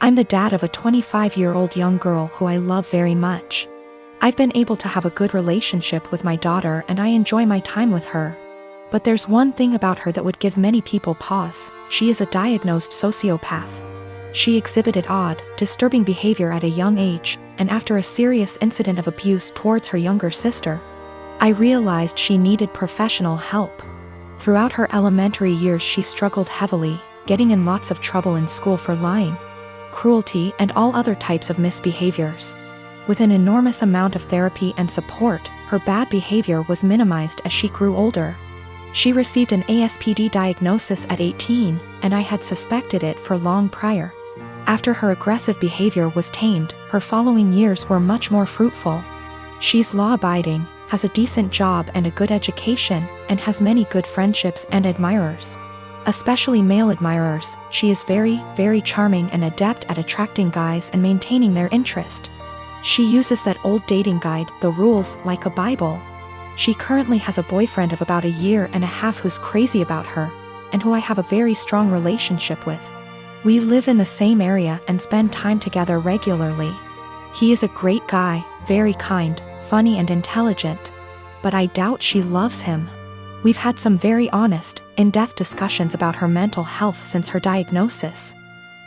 I'm the dad of a 25-year-old young girl who I love very much. I've been able to have a good relationship with my daughter and I enjoy my time with her. But there's one thing about her that would give many people pause: she is a diagnosed sociopath. She exhibited odd, disturbing behavior at a young age, and after a serious incident of abuse towards her younger sister, I realized she needed professional help. Throughout her elementary years she struggled heavily, getting in lots of trouble in school for lying, cruelty, and all other types of misbehaviors. With an enormous amount of therapy and support, her bad behavior was minimized as she grew older. She received an ASPD diagnosis at 18, and I had suspected it for long prior. After her aggressive behavior was tamed, her following years were much more fruitful. She's law-abiding, has a decent job and a good education, and has many good friendships and admirers. Especially male admirers. She is very, very charming and adept at attracting guys and maintaining their interest. She uses that old dating guide, The Rules, like a Bible. She currently has a boyfriend of about a year and a half who's crazy about her, and who I have a very strong relationship with. We live in the same area and spend time together regularly. He is a great guy, very kind, funny and intelligent. But I doubt she loves him. We've had some very honest, in-depth discussions about her mental health since her diagnosis.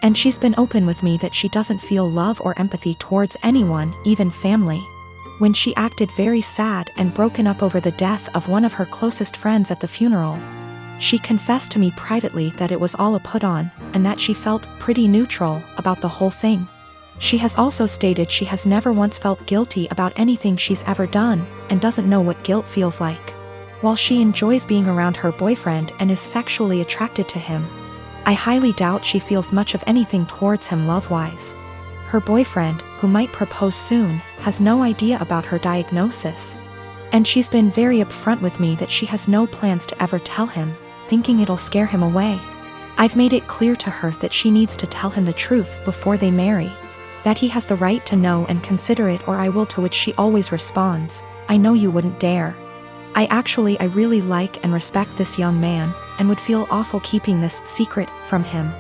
And she's been open with me that she doesn't feel love or empathy towards anyone, even family. When she acted very sad and broken up over the death of one of her closest friends at the funeral, she confessed to me privately that it was all a put-on, and that she felt pretty neutral about the whole thing. She has also stated she has never once felt guilty about anything she's ever done, and doesn't know what guilt feels like. While she enjoys being around her boyfriend and is sexually attracted to him, I highly doubt she feels much of anything towards him love-wise. Her boyfriend, who might propose soon, has no idea about her diagnosis. And she's been very upfront with me that she has no plans to ever tell him, thinking it'll scare him away. I've made it clear to her that she needs to tell him the truth before they marry. That he has the right to know and consider it, or I will, to which she always responds, "I know you wouldn't dare." I really like and respect this young man, and would feel awful keeping this secret from him,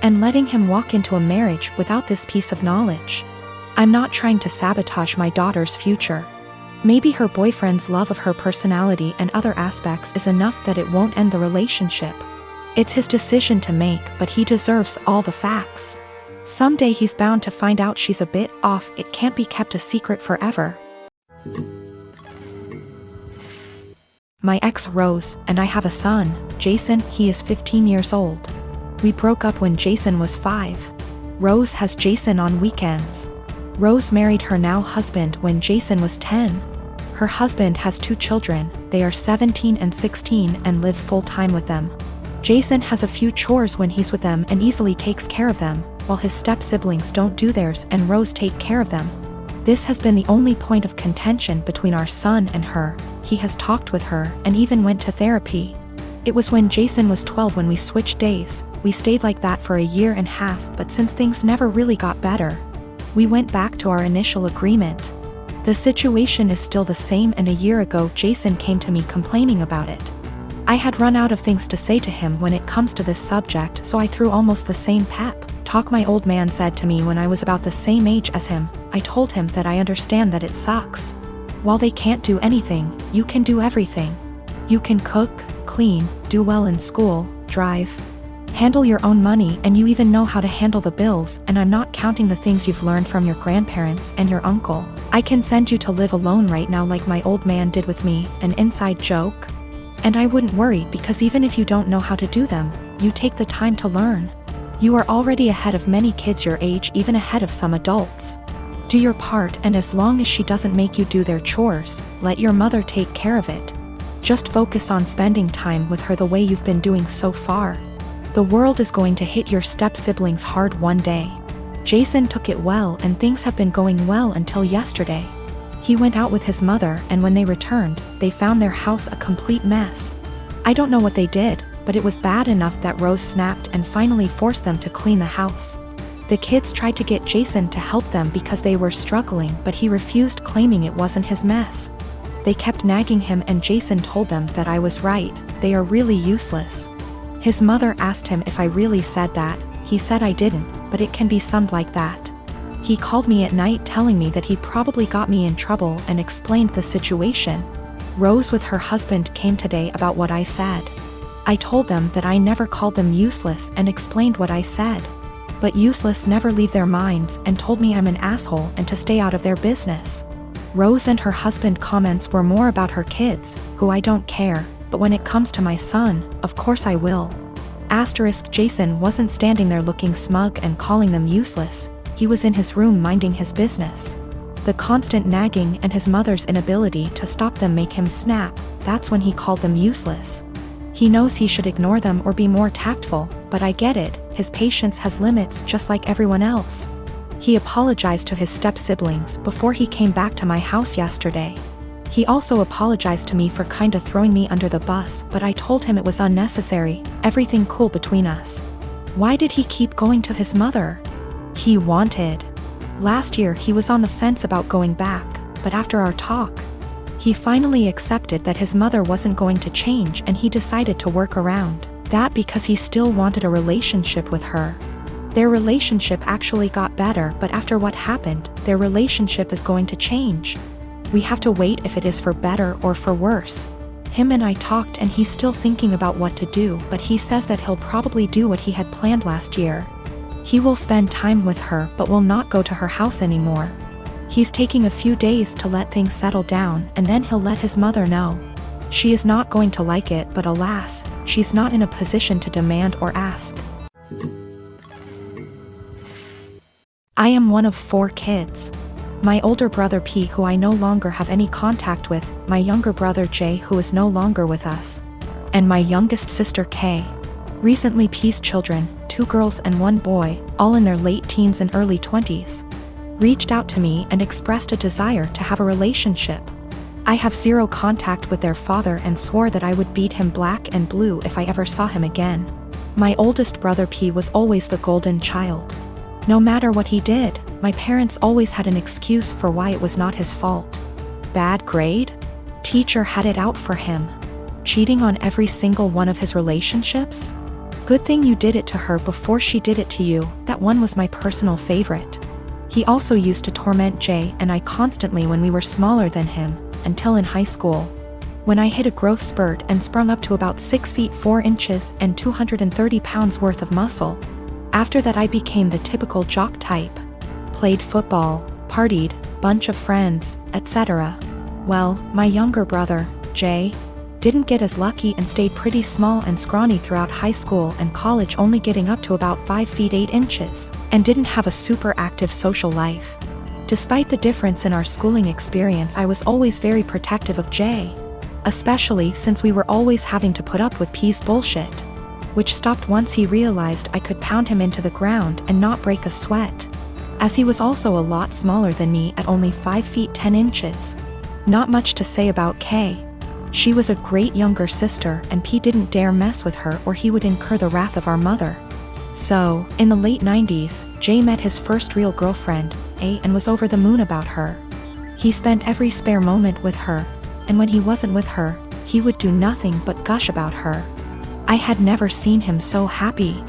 and letting him walk into a marriage without this piece of knowledge. I'm not trying to sabotage my daughter's future. Maybe her boyfriend's love of her personality and other aspects is enough that it won't end the relationship. It's his decision to make, but he deserves all the facts. Someday he's bound to find out she's a bit off. It can't be kept a secret forever. My ex Rose and I have a son, Jason. He is 15 years old. We broke up when Jason was 5. Rose has Jason on weekends. Rose married her now husband when Jason was 10. Her husband has 2 children, they are 17 and 16 and live full-time with them. Jason has a few chores when he's with them and easily takes care of them, while his step-siblings don't do theirs and Rose take care of them. This has been the only point of contention between our son and her. He has talked with her and even went to therapy. It was when Jason was 12 when we switched days. We stayed like that for a year and a half, but since things never really got better, we went back to our initial agreement. The situation is still the same, and a year ago Jason came to me complaining about it. I had run out of things to say to him when it comes to this subject, so I threw almost the same pep talk my old man said to me when I was about the same age as him. I told him that I understand that it sucks. While they can't do anything, you can do everything. You can cook, clean, do well in school, drive, handle your own money, and you even know how to handle the bills, and I'm not counting the things you've learned from your grandparents and your uncle. I can send you to live alone right now like my old man did with me, an inside joke. And I wouldn't worry, because even if you don't know how to do them, you take the time to learn. You are already ahead of many kids your age, even ahead of some adults. Do your part, and as long as she doesn't make you do their chores, let your mother take care of it. Just focus on spending time with her the way you've been doing so far. The world is going to hit your step-siblings hard one day. Jason took it well, and things have been going well until yesterday. He went out with his mother, and when they returned, they found their house a complete mess. I don't know what they did, but it was bad enough that Rose snapped and finally forced them to clean the house. The kids tried to get Jason to help them because they were struggling, but he refused, claiming it wasn't his mess. They kept nagging him, and Jason told them that I was right, they are really useless. His mother asked him if I really said that. He said I didn't. but it can be summed like that. He called me at night telling me that he probably got me in trouble and explained the situation. Rose with her husband came today about what I said. I told them that I never called them useless and explained what I said. But useless never leave their minds and told me I'm an asshole and to stay out of their business. Rose and her husband comments were more about her kids, who I don't care, but when it comes to my son, of course I will. Jason wasn't standing there looking smug and calling them useless, he was in his room minding his business. The constant nagging and his mother's inability to stop them make him snap, that's when he called them useless. He knows he should ignore them or be more tactful, but I get it, his patience has limits just like everyone else. He apologized to his step-siblings before he came back to my house yesterday. He also apologized to me for kinda throwing me under the bus, but I told him it was unnecessary, everything cool between us. Why did he keep going to his mother? He wanted. Last year he was on the fence about going back, but after our talk, he finally accepted that his mother wasn't going to change and he decided to work around that because he still wanted a relationship with her. Their relationship actually got better, but after what happened, their relationship is going to change. We have to wait if it is for better or for worse. Him and I talked and he's still thinking about what to do, but he says that he'll probably do what he had planned last year. He will spend time with her but will not go to her house anymore. He's taking a few days to let things settle down and then he'll let his mother know. She is not going to like it, but alas, she's not in a position to demand or ask. I am one of 4 kids. My older brother P, who I no longer have any contact with, my younger brother J, who is no longer with us, and my youngest sister K. Recently P's children, 2 girls and 1 boy, all in their late teens and early 20s, reached out to me and expressed a desire to have a relationship. I have 0 contact with their father and swore that I would beat him black and blue if I ever saw him again. My oldest brother P was always the golden child. No matter what he did, my parents always had an excuse for why it was not his fault. Bad grade? Teacher had it out for him. Cheating on every single one of his relationships? Good thing you did it to her before she did it to you, that one was my personal favorite. He also used to torment Jay and I constantly when we were smaller than him, until in high school, when I hit a growth spurt and sprung up to about 6 feet 4 inches and 230 pounds worth of muscle. After that I became the typical jock type. Played football, partied, bunch of friends, etc. Well, my younger brother, Jay, didn't get as lucky and stayed pretty small and scrawny throughout high school and college, only getting up to about 5 feet 8 inches, and didn't have a super active social life. Despite the difference in our schooling experience, I was always very protective of Jay, especially since we were always having to put up with P's bullshit, which stopped once he realized I could pound him into the ground and not break a sweat, as he was also a lot smaller than me at only 5 feet 10 inches. Not much to say about Kay. She was a great younger sister and P didn't dare mess with her or he would incur the wrath of our mother. So, in the late 90s, Jay met his first real girlfriend, A, and was over the moon about her. He spent every spare moment with her, and when he wasn't with her, he would do nothing but gush about her. I had never seen him so happy.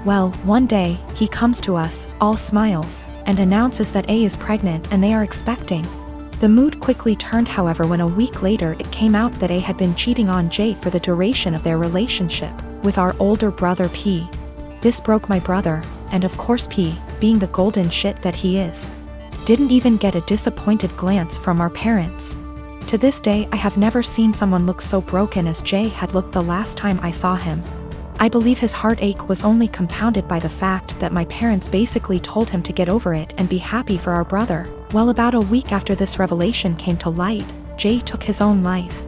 Well, one day, he comes to us, all smiles, and announces that A is pregnant and they are expecting. The mood quickly turned, however, when a week later it came out that A had been cheating on Jay for the duration of their relationship with our older brother P. This broke my brother, and of course P, being the golden shit that he is, didn't even get a disappointed glance from our parents. To this day I have never seen someone look so broken as Jay had looked the last time I saw him. I believe his heartache was only compounded by the fact that my parents basically told him to get over it and be happy for our brother. Well, about a week after this revelation came to light, Jay took his own life.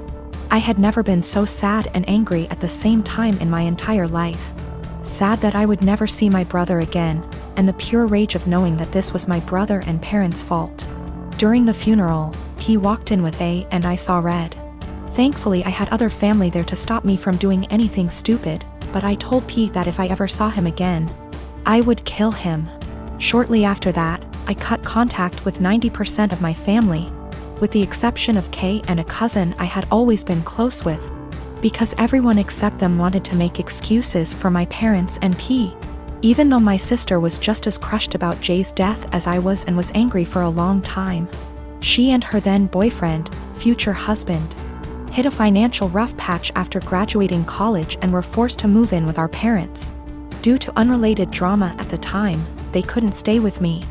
I had never been so sad and angry at the same time in my entire life. Sad that I would never see my brother again, and the pure rage of knowing that this was my brother and parents' fault. During the funeral, he walked in with A and I saw red. Thankfully I had other family there to stop me from doing anything stupid, but I told P that if I ever saw him again, I would kill him. Shortly after that, I cut contact with 90% of my family, with the exception of K and a cousin I had always been close with, because everyone except them wanted to make excuses for my parents and P. Even though my sister was just as crushed about Jay's death as I was and was angry for a long time. She and her then boyfriend, future husband, hit a financial rough patch after graduating college and were forced to move in with our parents. Due to unrelated drama at the time, they couldn't stay with me.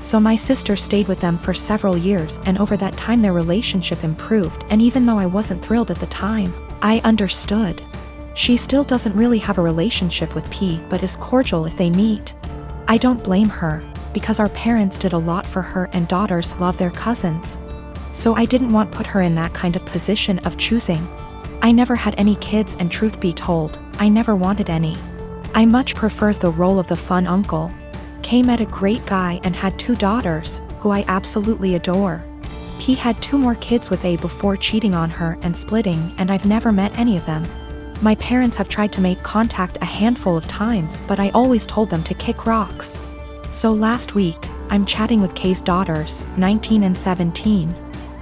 So my sister stayed with them for several years, and over that time their relationship improved, and even though I wasn't thrilled at the time, I understood. She still doesn't really have a relationship with P, but is cordial if they meet. I don't blame her, because our parents did a lot for her and daughters love their cousins. So I didn't want to put her in that kind of position of choosing. I never had any kids, and truth be told, I never wanted any. I much prefer the role of the fun uncle. Kay met a great guy and had 2 daughters, who I absolutely adore. P had 2 more kids with A before cheating on her and splitting, and I've never met any of them. My parents have tried to make contact a handful of times, but I always told them to kick rocks. So last week, I'm chatting with Kay's daughters, 19 and 17.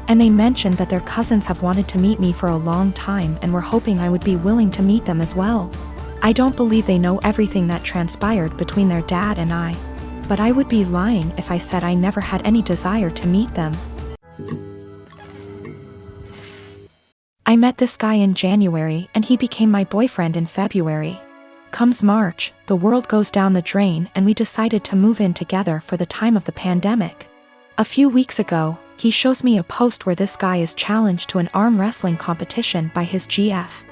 And they mentioned that their cousins have wanted to meet me for a long time and were hoping I would be willing to meet them as well. I don't believe they know everything that transpired between their dad and I. But I would be lying if I said I never had any desire to meet them. I met this guy in January and he became my boyfriend in February. Comes March, the world goes down the drain and we decided to move in together for the time of the pandemic. A few weeks ago, he shows me a post where this guy is challenged to an arm wrestling competition by his GF.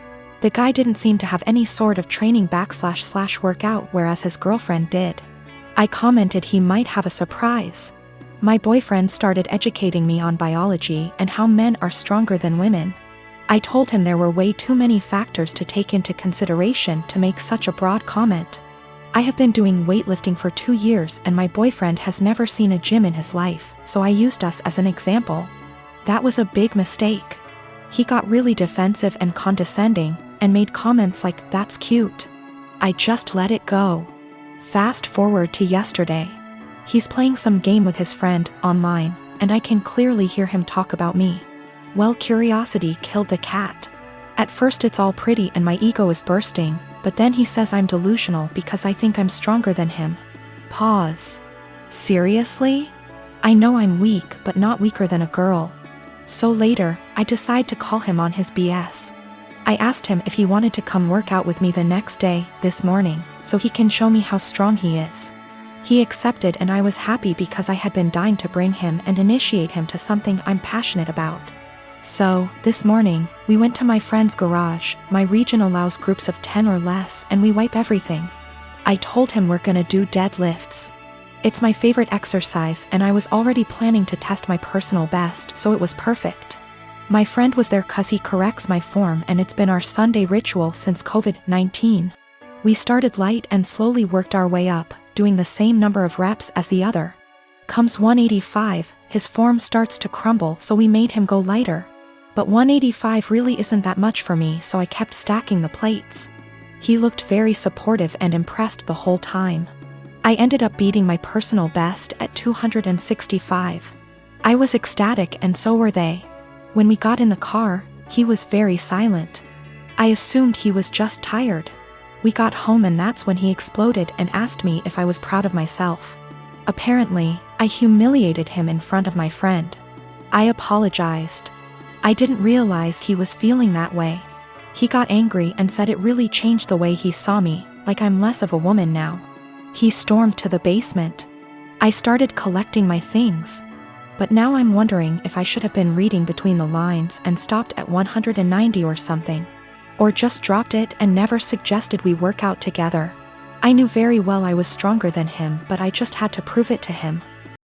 The guy didn't seem to have any sort of training / workout, whereas his girlfriend did. I commented he might have a surprise. My boyfriend started educating me on biology and how men are stronger than women. I told him there were way too many factors to take into consideration to make such a broad comment. I have been doing weightlifting for 2 years and my boyfriend has never seen a gym in his life, so I used us as an example. That was a big mistake. He got really defensive and condescending, and made comments like, "That's cute." I just let it go. Fast forward to yesterday. He's playing some game with his friend, online, and I can clearly hear him talk about me. Well, curiosity killed the cat. At first it's all pretty and my ego is bursting, but then he says I'm delusional because I think I'm stronger than him. Pause. Seriously? I know I'm weak, but not weaker than a girl. So later, I decide to call him on his BS. I asked him if he wanted to come work out with me the next day, this morning, so he can show me how strong he is. He accepted and I was happy because I had been dying to bring him and initiate him to something I'm passionate about. So, this morning, we went to my friend's garage. My region allows groups of 10 or less and we wipe everything. I told him we're gonna do deadlifts. It's my favorite exercise and I was already planning to test my personal best, so it was perfect. My friend was there cause he corrects my form and it's been our Sunday ritual since COVID-19. We started light and slowly worked our way up, doing the same number of reps as the other. Comes 185, his form starts to crumble, so we made him go lighter. But 185 really isn't that much for me, so I kept stacking the plates. He looked very supportive and impressed the whole time. I ended up beating my personal best at 265. I was ecstatic and so were they. When we got in the car, he was very silent. I assumed he was just tired. We got home and that's when he exploded and asked me if I was proud of myself. Apparently, I humiliated him in front of my friend. I apologized. I didn't realize he was feeling that way. He got angry and said it really changed the way he saw me, like I'm less of a woman now. He stormed to the basement. I started collecting my things. But now I'm wondering if I should have been reading between the lines and stopped at 190 or something. Or just dropped it and never suggested we work out together. I knew very well I was stronger than him, but I just had to prove it to him.